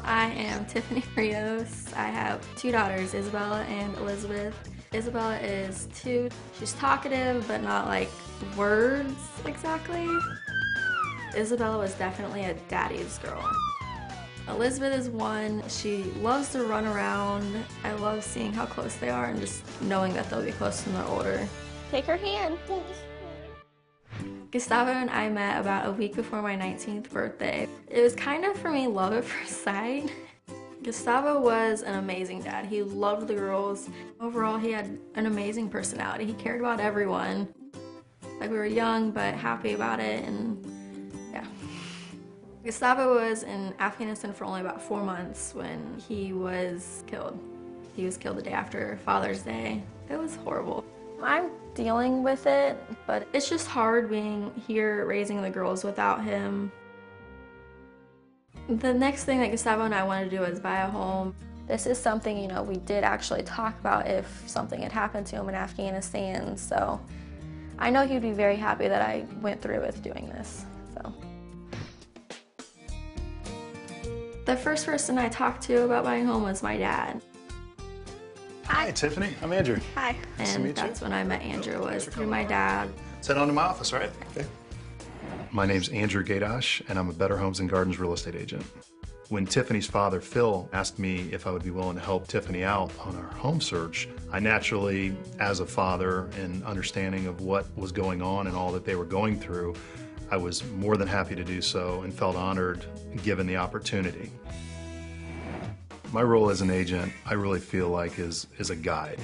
I am Tiffany Rios. I have two daughters, Isabella and Elizabeth. Isabella is 2. She's talkative, but not like words exactly. Isabella was definitely a daddy's girl. Elizabeth is 1. She loves to run around. I love seeing how close they are and just knowing that they'll be close when they're older. Take her hand. Gustavo and I met about a week before my 19th birthday. It was kind of, for me, love at first sight. Gustavo was an amazing dad. He loved the girls. Overall, he had an amazing personality. He cared about everyone. Like, we were young, but happy about it, and yeah. Gustavo was in Afghanistan for only about 4 months when he was killed. He was killed the day after Father's Day. It was horrible. I'm dealing with it, but it's just hard being here raising the girls without him. The next thing that Gustavo and I wanted to do was buy a home. This is something, we did actually talk about if something had happened to him in Afghanistan, so I know he'd be very happy that I went through with doing this, so. The first person I talked to about buying a home was my dad. Hi, Tiffany. I'm Andrew. Hi. Nice to And meet you. that's when I met Andrew, was through my dad. Head on to my office, all right? Okay. My name's Andrew Gaydosh, and I'm a Better Homes and Gardens real estate agent. When Tiffany's father, Phil, asked me if I would be willing to help Tiffany out on our home search, I naturally, as a father and understanding of what was going on and all that they were going through, I was more than happy to do so and felt honored given the opportunity. My role as an agent, I really feel like is a guide.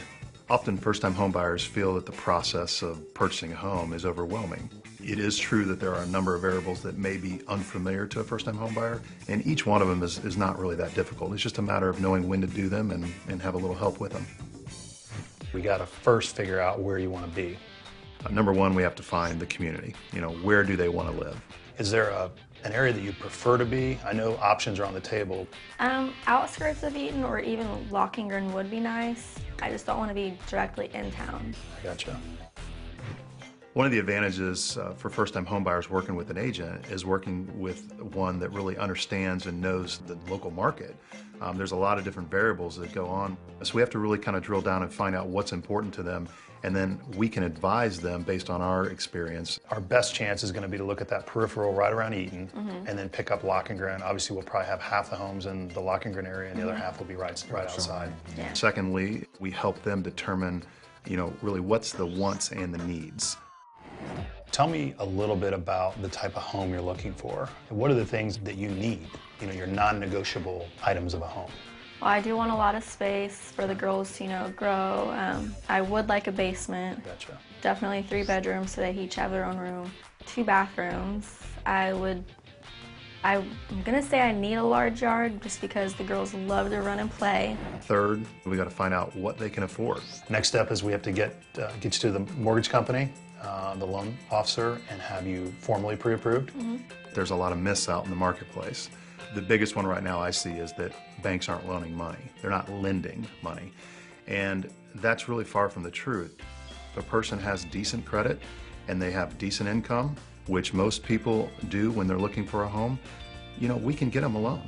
Often first-time homebuyers feel that the process of purchasing a home is overwhelming. It is true that there are a number of variables that may be unfamiliar to a first-time homebuyer, and each one of them is not really that difficult. It's just a matter of knowing when to do them and have a little help with them. We got to first figure out where you want to be. Number one, we have to find the community. Where do they want to live? Is there an area that you prefer to be? I know options are on the table. Outskirts of Eaton or even Lockingren would be nice. I just don't want to be directly in town. I gotcha. One of the advantages for first-time homebuyers working with an agent is working with one that really understands and knows the local market. There's a lot of different variables that go on, so we have to really kind of drill down and find out what's important to them, and then we can advise them based on our experience. Our best chance is going to be to look at that peripheral right around Eaton, and then pick up Lockingren. Obviously, we'll probably have half the homes in the Lockingren area, and the other half will be right outside. Yeah. Secondly, we help them determine, really what's the wants and the needs. Tell me a little bit about the type of home you're looking for. What are the things that you need, your non-negotiable items of a home? Well, I do want a lot of space for the girls to, grow. I would like a basement. Gotcha. Definitely 3 bedrooms so they each have their own room. 2 bathrooms. I'm gonna say I need a large yard just because the girls love to run and play. Third, we got to find out what they can afford. Next step is we have to get you to the mortgage company, the loan officer, and have you formally pre-approved. There's a lot of myths out in the marketplace. The biggest one right now I see is that banks aren't loaning money. They're not lending money. And that's really far from the truth. If a person has decent credit and they have decent income, which most people do when they're looking for a home, we can get them a loan.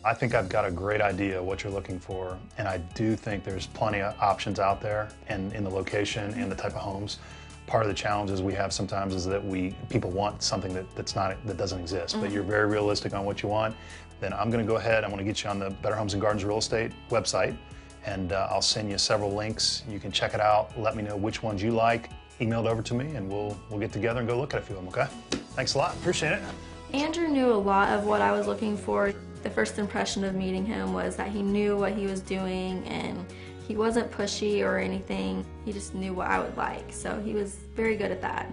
I think I've got a great idea what you're looking for, and I do think there's plenty of options out there and in the location and the type of homes. Part of the challenges we have sometimes is that people want something that doesn't exist, but you're very realistic on what you want. Then I'm going to go ahead, I'm going to get you on the Better Homes and Gardens real estate website, and I'll send you several links. You can check it out, let me know which ones you like, email it over to me, and we'll get together and go look at a few of them, okay? Thanks a lot, appreciate it. Andrew knew a lot of what I was looking for. The first impression of meeting him was that he knew what he was doing, and he wasn't pushy or anything. He just knew what I would like, so he was very good at that.